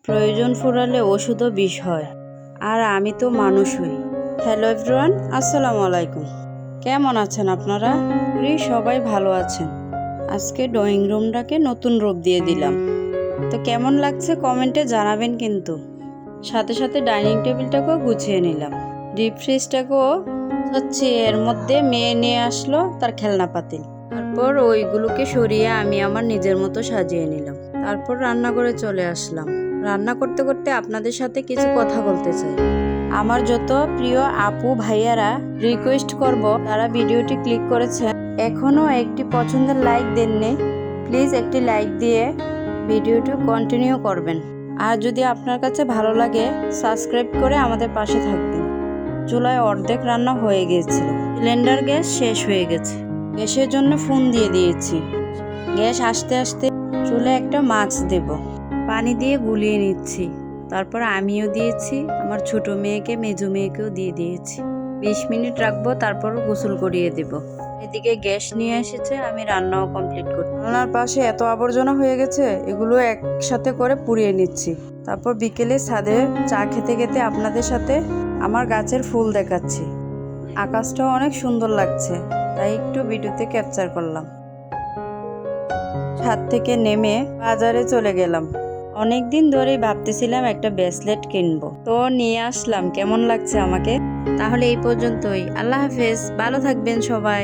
প্রয়োজন ফুরালে ওষুধও বিষ হয়, আর আমি তো মানুষ হই। হ্যালো এভরিওয়ান, আসসালামু আলাইকুম। কেমন আছেন আপনারা? সবাই ভালো আছেন। আজকে ড্রয়িং রুমটাকে নতুন রূপ দিয়ে দিলাম, তো কেমন লাগছে কমেন্টে জানাবেন কিন্তু। সাথে সাথে ডাইনিং টেবিলটাকেও গুছিয়ে নিলাম, ডিপ ফ্রিজটাকেও হচ্ছে। এর মধ্যে মেয়ে নিয়ে আসলো তার খেলনা পাতিল, তারপর ওইগুলোকে সরিয়ে আমি আমার নিজের মতো সাজিয়ে নিলাম। তারপর রান্নাঘরে চলে আসলাম। রান্না করতে করতে আপনাদের সাথে কিছু কথা বলতে চাই। আমার যত প্রিয় আপু ভাইয়ারা রিকোয়েস্ট করব, তারা ভিডিওটি ক্লিক করেছেন, এখনও একটি পছন্দের লাইক দেননি, প্লিজ একটি লাইক দিয়ে ভিডিওটি কন্টিনিউ করবেন। আর যদি আপনার কাছে ভালো লাগে সাবস্ক্রাইব করে আমাদের পাশে থাকবেন। চুলায় অর্ধেক রান্না হয়ে গিয়েছিল, সিলিন্ডার গ্যাস শেষ হয়ে গেছে। গ্যাসের জন্য ফোন দিয়ে দিয়েছি। গ্যাস আসতে আসতে চুলায় একটা মাছ দেব, পানি দিয়ে গুলিয়ে নিচ্ছি। তারপর আমিও দিয়েছি, আমার ছোট মেয়েকে মেজো মেয়েকেও দিয়ে দিয়েছি। 20 মিনিট রাখবো, তারপর গোসল করিয়ে দেব। এদিকে গ্যাস নিয়ে এসেছে, আমি রান্নাও কমপ্লিট করছি। রান্নার পাশে এত আবর্জনা হয়ে গেছে, এগুলো একসাথে করে পুড়িয়ে নিচ্ছি। তারপর বিকেলে ছাদে চা খেতে খেতে আপনাদের সাথে আমার গাছের ফুল দেখাচ্ছি। আকাশটাও অনেক সুন্দর লাগছে, তাই একটু ভিডিওতে ক্যাপচার করলাম। ছাদ থেকে নেমে বাজারে চলে গেলাম। অনেক দিন ধরেই ভাবতেছিলাম একটা ব্রেসলেট কিনবো, তো নিয়ে আসলাম। কেমন লাগছে আমাকে? তাহলে এই পর্যন্তই। আল্লাহ হাফেজ, ভালো থাকবেন সবাই।